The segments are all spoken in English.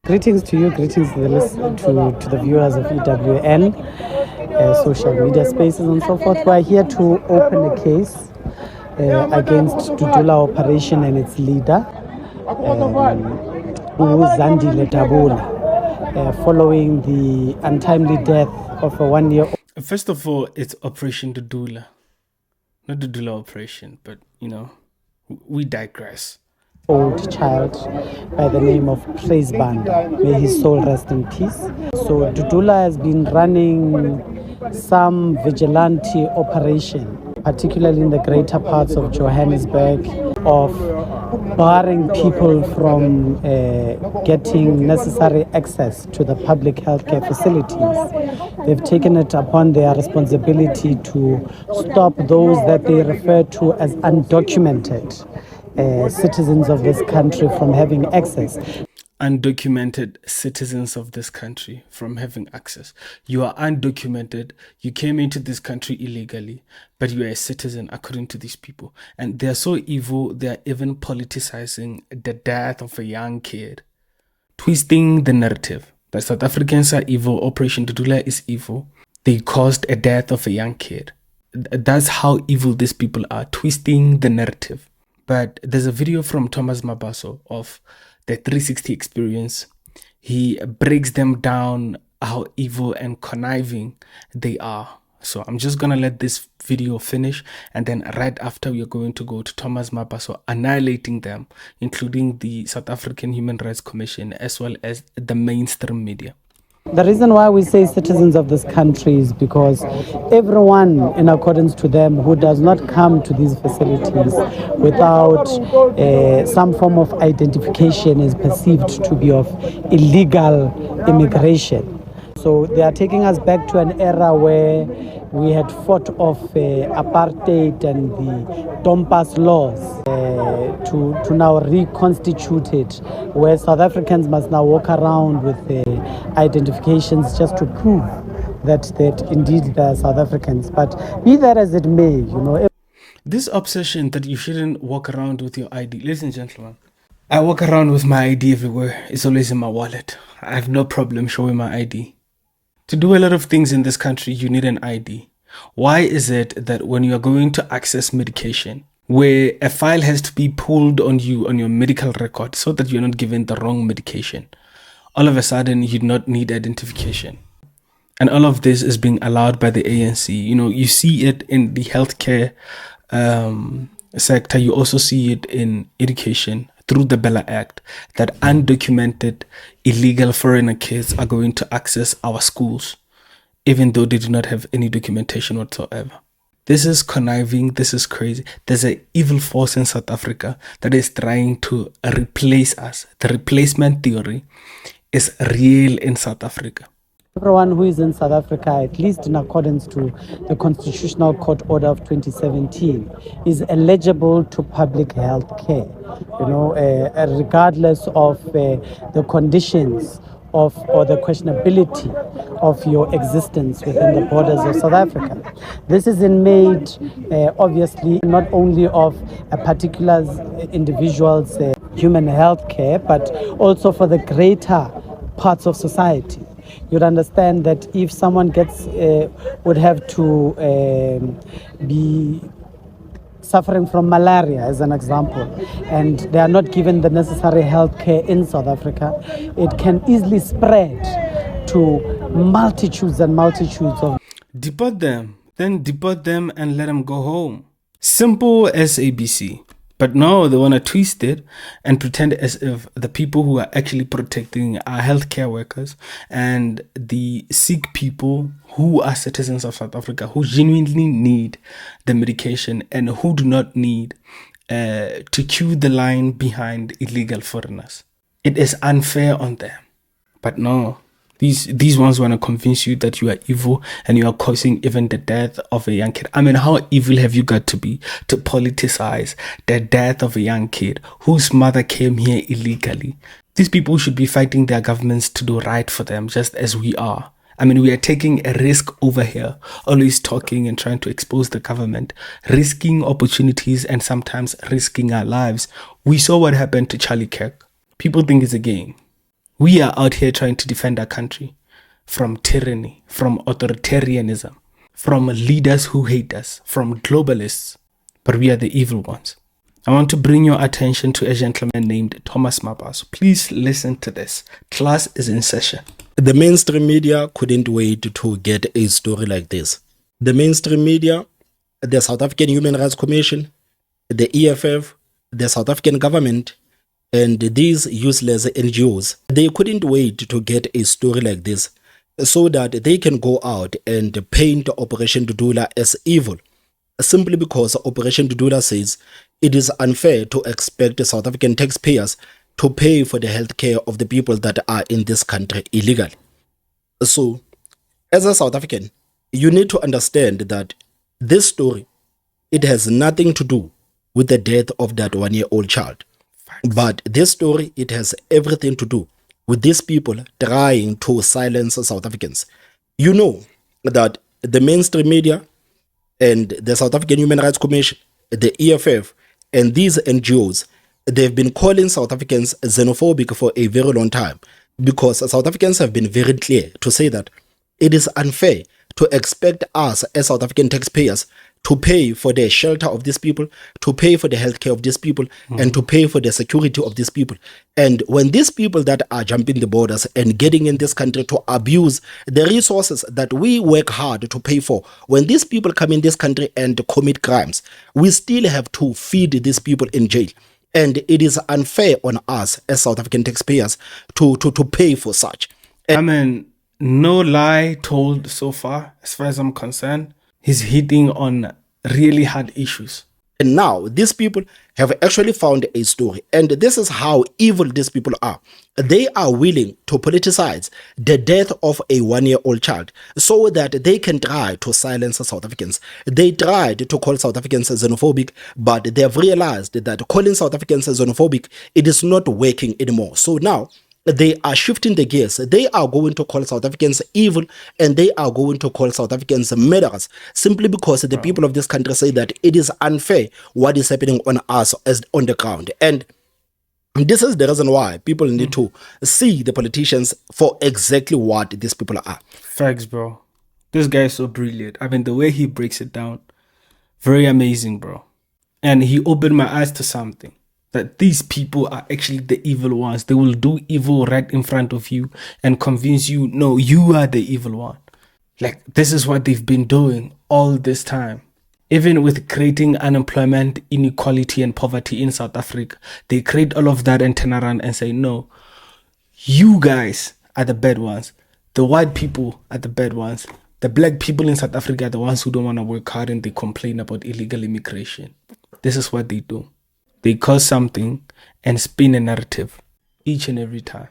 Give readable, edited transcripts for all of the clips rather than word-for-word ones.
Greetings to you, greetings to the viewers of EWN, social media spaces and so forth. We are here to open a case against Dudula Operation and its leader, Zandile Dudula, following the untimely death of a 1-year-old. First of all, it's Operation Dudula, not Dudula Operation, but we digress. Old child by the name of Praise Banda. May his soul rest in peace. So Dudula has been running some vigilante operation, particularly in the greater parts of Johannesburg, of barring people from getting necessary access to the public healthcare facilities. They've taken it upon their responsibility to stop those that they refer to as undocumented citizens of this country from having access. Undocumented citizens of this country from having access. You are undocumented. You came into this country illegally, but you are a citizen according to these people. And they're so evil, they're even politicizing the death of a young kid, twisting the narrative that South Africans are evil, Operation Dudula is evil. They caused a death of a young kid. That's how evil these people are, twisting the narrative. But there's a video from Thomas Mabaso of the 360 experience. He breaks them down how evil and conniving they are. So I'm just going to let this video finish, and then right after we are going to go to Thomas Mabaso annihilating them, including the South African Human Rights Commission as well as the mainstream media. The reason why we say citizens of this country is because everyone, in accordance to them, who does not come to these facilities without some form of identification is perceived to be of illegal immigration. So they are taking us back to an era where we had fought off apartheid and the Dompas laws to now reconstitute it, where South Africans must now walk around with identifications just to prove that indeed they are South Africans. But be that as it may, this obsession that you shouldn't walk around with your ID. Ladies and gentlemen, I walk around with my ID everywhere. It's always in my wallet. I have no problem showing my ID. To do a lot of things in this country, you need an ID. Why is it that when you are going to access medication, where a file has to be pulled on you on your medical record so that you're not given the wrong medication, all of a sudden you do not need identification? And all of this is being allowed by the ANC. You see it in the healthcare sector. You also see it in education through the Bella Act, that undocumented illegal foreigner kids are going to access our schools, even though they do not have any documentation whatsoever. This is conniving. This is crazy. There's an evil force in South Africa that is trying to replace us. The replacement theory is real in South Africa. Everyone who is in South Africa, at least in accordance to the Constitutional Court Order of 2017, is eligible to public health care, regardless of the conditions or the questionability of your existence within the borders of South Africa. This is made, obviously, not only of a particular individual's human health care, but also for the greater parts of society. You'd understand that if someone would have to be suffering from malaria, as an example, and they are not given the necessary health care in South Africa, it can easily spread to multitudes and multitudes of... Deport them, then deport them and let them go home. Simple as ABC. But no, they want to twist it and pretend as if the people who are actually protecting our healthcare workers and the sick people who are citizens of South Africa, who genuinely need the medication and who do not need to queue the line behind illegal foreigners. It is unfair on them. But no, these ones want to convince you that you are evil and you are causing even the death of a young kid. I mean, how evil have you got to be to politicize the death of a young kid whose mother came here illegally? These people should be fighting their governments to do right for them, just as we are. I mean, we are taking a risk over here, always talking and trying to expose the government, risking opportunities and sometimes risking our lives. We saw what happened to Charlie Kirk. People think it's a game. We are out here trying to defend our country from tyranny, from authoritarianism, from leaders who hate us, from globalists, but we are the evil ones. I want to bring your attention to a gentleman named Thomas Mabaso. Please listen to this. Class is in session. The mainstream media couldn't wait to get a story like this. The mainstream media, the South African Human Rights Commission, the EFF, the South African government, and these useless NGOs, they couldn't wait to get a story like this so that they can go out and paint Operation Dudula as evil, simply because Operation Dudula says it is unfair to expect South African taxpayers to pay for the health care of the people that are in this country illegally. So, as a South African, you need to understand that this story, it has nothing to do with the death of that one-year-old child. But this story, it has everything to do with these people trying to silence South Africans. You know that the mainstream media and the South African Human Rights Commission, the EFF, and these NGOs, they've been calling South Africans xenophobic for a very long time, because South Africans have been very clear to say that it is unfair to expect us as South African taxpayers to pay for the shelter of these people, to pay for the healthcare of these people, and to pay for the security of these people. And when these people that are jumping the borders and getting in this country to abuse the resources that we work hard to pay for, when these people come in this country and commit crimes, we still have to feed these people in jail. And it is unfair on us as South African taxpayers to pay for such. I mean, no lie told so far, as far as I'm concerned. He's hitting on really hard issues. And now these people have actually found a story. And this is how evil these people are. They are willing to politicize the death of a one-year-old child so that they can try to silence South Africans. They tried to call South Africans xenophobic, but they have realized that calling South Africans xenophobic, it is not working anymore. So now they are shifting the gears. They are going to call South Africans evil, and they are going to call South Africans murderers, simply because the people of this country say that it is unfair what is happening on us as on the ground. And this is the reason why people need to see the politicians for exactly what these people are. Facts, bro. This guy is so brilliant. I mean, the way he breaks it down, very amazing, bro. And he opened my eyes to something. That these people are actually the evil ones. They will do evil right in front of you and convince you, no, you are the evil one. Like, this is what they've been doing all this time. Even with creating unemployment, inequality, and poverty in South Africa, they create all of that and turn around and say, no, you guys are the bad ones. The white people are the bad ones. The black people in South Africa are the ones who don't want to work hard and they complain about illegal immigration. This is what they do. They cause something and spin a narrative each and every time.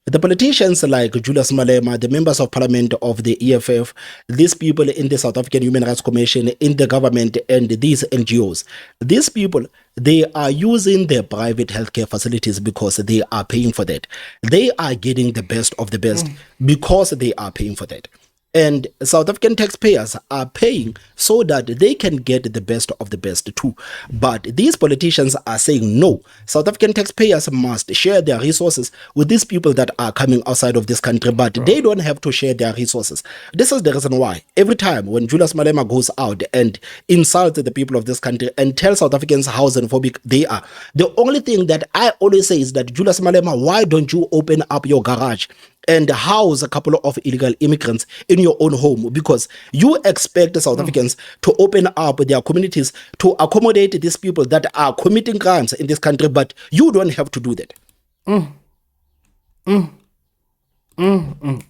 The politicians like Julius Malema, the members of parliament of the EFF, these people in the South African Human Rights Commission, in the government, and these NGOs, these people, they are using their private healthcare facilities because they are paying for that. They are getting the best of the best because they are paying for that. And South African taxpayers are paying so that they can get the best of the best too. But these politicians are saying no. South African taxpayers must share their resources with these people that are coming outside of this country, but they don't have to share their resources. This is the reason why every time when Julius Malema goes out and insults the people of this country and tells South Africans how xenophobic they are, the only thing that I always say is that, Julius Malema, why don't you open up your garage and house a couple of illegal immigrants in your own home? Because you expect the South Africans to open up their communities to accommodate these people that are committing crimes in this country, but you don't have to do that.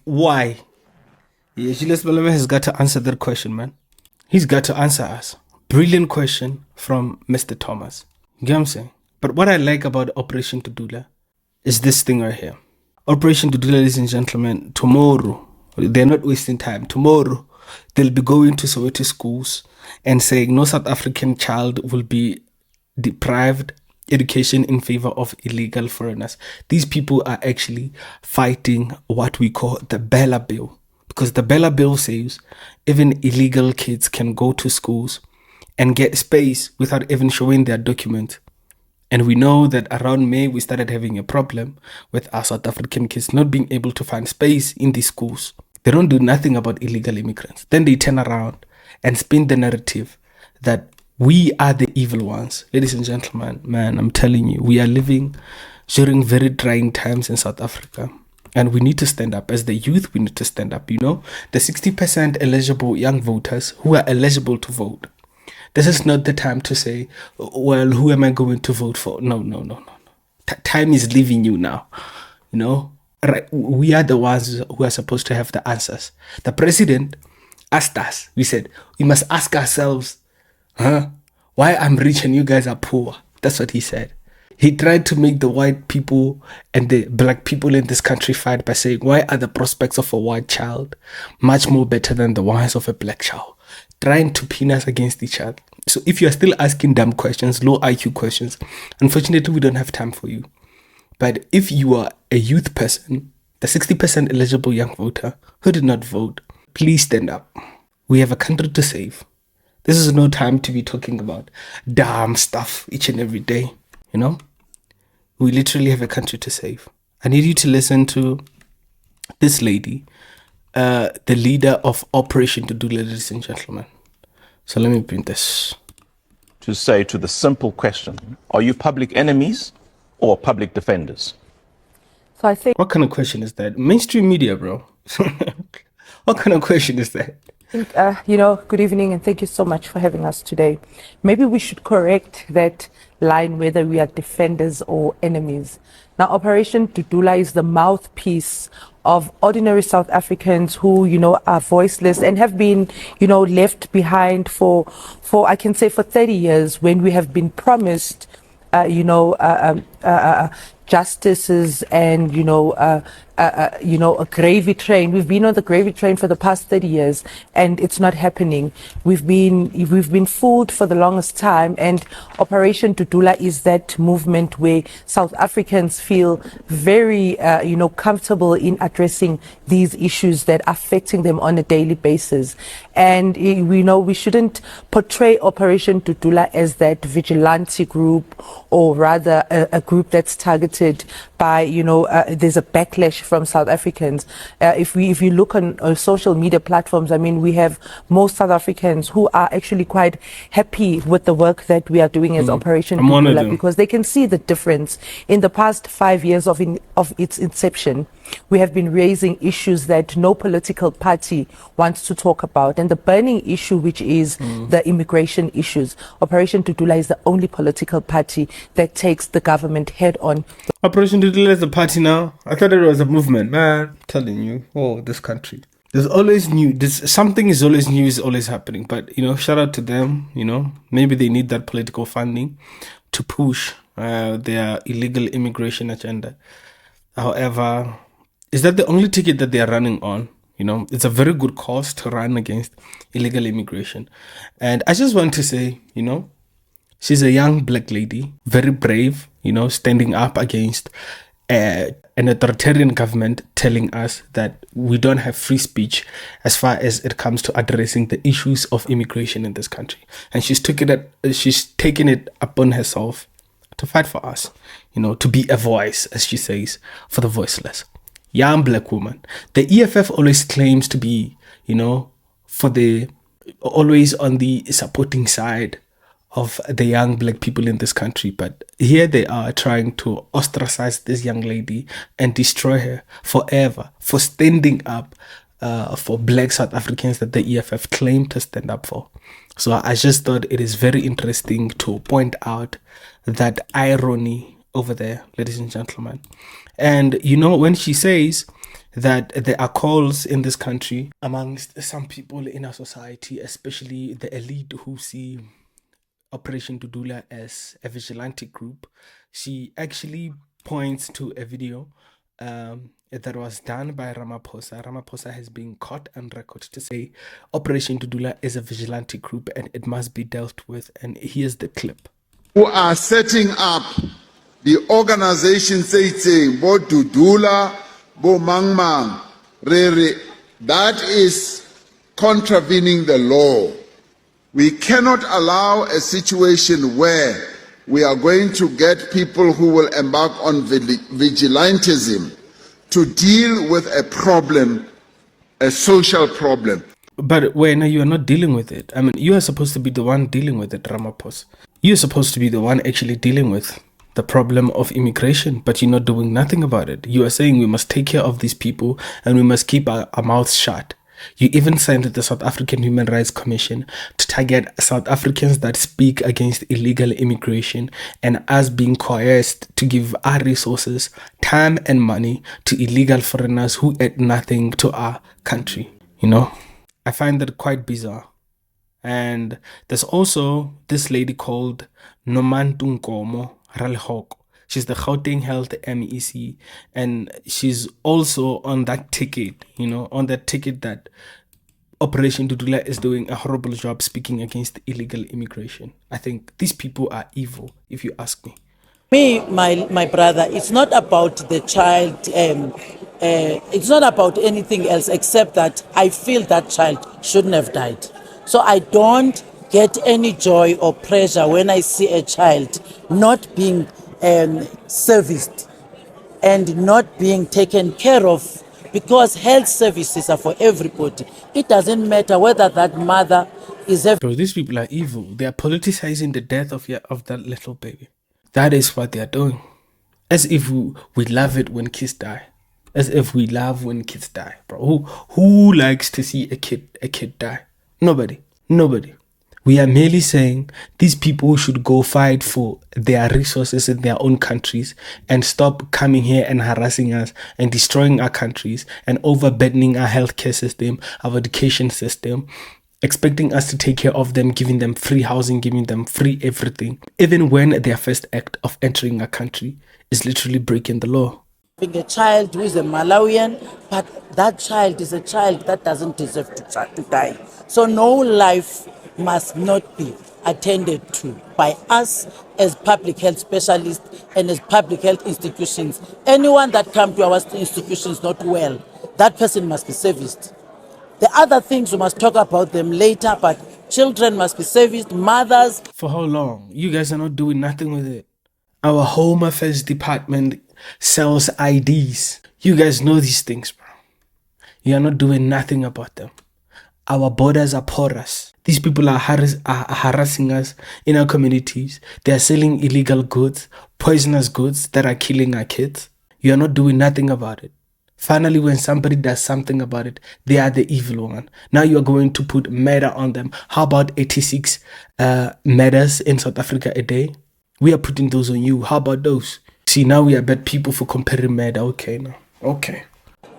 Why? Yeah, Julius Malema has got to answer that question, man. He's got to answer us. Brilliant question from Mr. Thomas. You get what I'm saying? But what I like about Operation Dudula is this thing right here. Operation Dudula, ladies and gentlemen, tomorrow, they're not wasting time. Tomorrow, they'll be going to Soweto schools and saying no South African child will be deprived education in favor of illegal foreigners. These people are actually fighting what we call the Bella Bill. Because the Bella Bill says even illegal kids can go to schools and get space without even showing their document And we know that around May, we started having a problem with our South African kids not being able to find space in these schools. They don't do nothing about illegal immigrants. Then they turn around and spin the narrative that we are the evil ones. Ladies and gentlemen, man, I'm telling you, we are living during very trying times in South Africa. And we need to stand up. As the youth, we need to stand up. You know, the 60% eligible young voters who are eligible to vote. This is not the time to say, well, who am I going to vote for? No. Time is leaving you now. You know, right? We are the ones who are supposed to have the answers. The president asked us. We said, we must ask ourselves, why I'm rich and you guys are poor? That's what he said. He tried to make the white people and the black people in this country fight by saying, why are the prospects of a white child much more better than the ones of a black child? Trying to pin us against each other. So if you are still asking dumb questions, low IQ questions, unfortunately, we don't have time for you. But if you are a youth person, the 60% eligible young voter who did not vote, please stand up. We have a country to save. This is no time to be talking about dumb stuff each and every day. You know, we literally have a country to save. I need you to listen to this lady, the leader of Operation Dudula, ladies and gentlemen. So let me bring this. To say to the simple question, are you public enemies or public defenders? So I think, What kind of question is that? Mainstream media, bro. What kind of question is that? good evening and thank you so much for having us today. Maybe we should correct that line whether we are defenders or enemies. Now, Operation Dudula is the mouthpiece of ordinary South Africans who, are voiceless and have been, left behind for I can say for 30 years when we have been promised, justices and, a gravy train. We've been on the gravy train for the past 30 years and it's not happening. We've been fooled for the longest time, and Operation Dudula is that movement where South Africans feel very, comfortable in addressing these issues that are affecting them on a daily basis. And we know we shouldn't portray Operation Dudula as that vigilante group, or rather a group that's targeted by, there's a backlash from South Africans. If you look on social media platforms, I mean, we have most South Africans who are actually quite happy with the work that we are doing as Operation Dudula, because they can see the difference. In the past 5 years of its inception, we have been raising issues that no political party wants to talk about. And the burning issue, which is the immigration issues, Operation Dudula is the only political party that takes the government head on. Operation Dudula is a party now. I thought it was a movement, man. I'm telling you, this country. There's always new. Something is always new, is always happening. But, shout out to them. Maybe they need that political funding to push their illegal immigration agenda. However, is that the only ticket that they are running on? It's a very good cause to run against illegal immigration. And I just want to say, she's a young black lady, very brave, standing up against an authoritarian government telling us that we don't have free speech as far as it comes to addressing the issues of immigration in this country. And she's taken it upon herself to fight for us, to be a voice, as she says, for the voiceless. Young black woman. The EFF always claims to be, always on the supporting side of the young black people in this country. But here they are trying to ostracize this young lady and destroy her forever for standing up for black South Africans that the EFF claim to stand up for. So I just thought it is very interesting to point out that irony over there, ladies and gentlemen. And when she says that there are calls in this country amongst some people in our society, especially the elite who see Operation Dudula as a vigilante group, she actually points to a video that was done by Ramaphosa. Ramaphosa has been caught on record to say Operation Dudula is a vigilante group and it must be dealt with. And here's the clip. Who are setting up the organization saying, Bo Dudula, Bo Mangmang, Rere, that is contravening the law. We cannot allow a situation where we are going to get people who will embark on vigilantism to deal with a problem, a social problem. But when you are not dealing with it, I mean, you are supposed to be the one dealing with it, Ramaphosa. You're supposed to be the one actually dealing with the problem of immigration, but you're not doing nothing about it. You are saying we must take care of these people and we must keep our mouths shut. You even signed the South African Human Rights Commission to target South Africans that speak against illegal immigration and us being coerced to give our resources, time and money to illegal foreigners who add nothing to our country. You know, I find that quite bizarre. And there's also this lady called Nomantunkomo Ralhoko. She's the Gauteng Health MEC, and she's also on that ticket, on that ticket that Operation Dudula is doing a horrible job speaking against illegal immigration. I think these people are evil, if you ask me. Me, my brother, it's not about the child, it's not about anything else except that I feel that child shouldn't have died. So I don't get any joy or pleasure when I see a child not being serviced and not being taken care of, because health services are for everybody. It doesn't matter whether that mother is Bro, these people are evil. They are politicizing the death of that little baby. That is what they are doing. As if we love it when kids die. As if we love when kids die, bro. Who likes to see a kid die? Nobody. We are merely saying these people should go fight for their resources in their own countries and stop coming here and harassing us and destroying our countries and overburdening our healthcare system, our education system, expecting us to take care of them, giving them free housing, giving them free everything, even when their first act of entering our country is literally breaking the law. A child who is a Malawian, but that child is a child that doesn't deserve to die. So no life must not be attended to by us as public health specialists and as public health institutions. Anyone that comes to our institutions not well, that person must be serviced. The other things we must talk about them later, but children must be serviced, mothers. For how long? You guys are not doing nothing with it. Our Home Affairs Department sells IDs. You guys know these things, bro. You are not doing nothing about them. Our borders are porous. These people are harassing us in our communities. They are selling illegal goods, poisonous goods that are killing our kids. You are not doing nothing about it. Finally, when somebody does something about it, they are the evil one. Now you are going to put murder on them. How about 86 murders in South Africa a day? We are putting those on you. How about those? See, now we are bad people for comparing murder. Okay, now. Okay.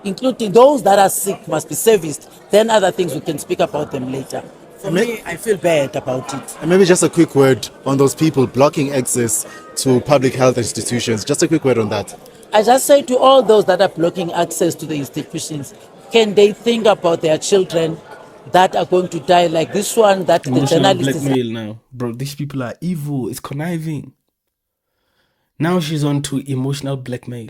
Including those that are sick must be serviced. Then other things we can speak about them later. For me, I feel bad about it. And maybe just a quick word on those people blocking access to public health institutions. Just a quick word on that. I just say to all those that are blocking access to the institutions, can they think about their children that are going to die like this one that the journalist blackmail now. Bro, these people are evil. It's conniving. Now she's on to emotional blackmail.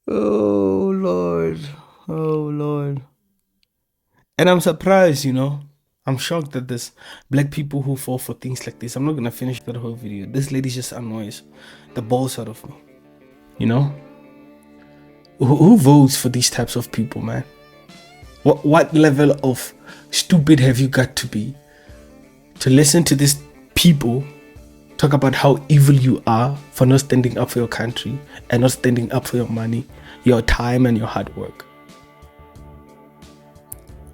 Oh, Lord. Oh, Lord. And I'm surprised, I'm shocked that there's black people who fall for things like this. I'm not going to finish that whole video. This lady just annoys the balls out of me. Who votes for these types of people, man? What level of stupid have you got to be to listen to these people talk about how evil you are for not standing up for your country and not standing up for your money, your time and your hard work?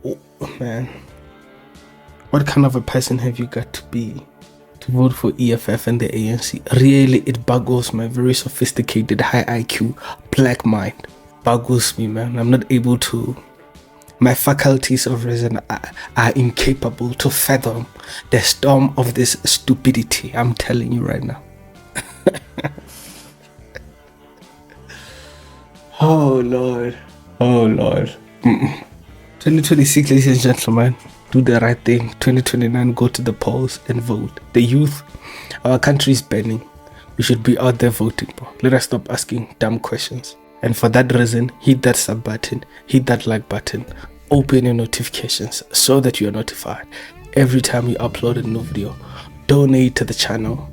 Oh, man. What kind of a person have you got to be to vote for EFF and the ANC? Really, it boggles my very sophisticated, high IQ, black mind. Boggles me, man. I'm not able to. My faculties of reason are incapable to fathom the storm of this stupidity. I'm telling you right now. Oh, Lord. Oh, Lord. 2026, ladies and gentlemen. Do the right thing. 2029, go to the polls and vote. The youth, our country is burning. We should be out there voting, bro. Let us stop asking dumb questions. And for that reason, hit that sub button, hit that like button, open your notifications so that you are notified every time you upload a new video. Donate to the channel,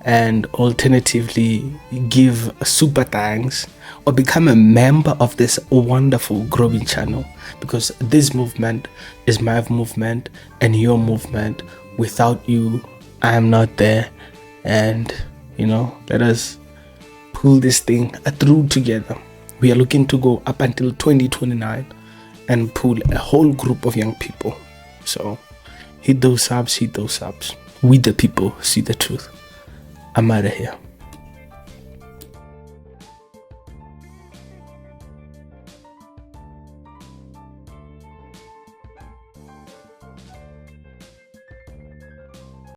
and alternatively give a super thanks or become a member of this wonderful growing channel, because this movement is my movement and your movement. Without you, I am not there. And let us pull this thing through together. We are looking to go up until 2029 and pull a whole group of young people. So hit those subs. We the people see the truth. I'm out of here.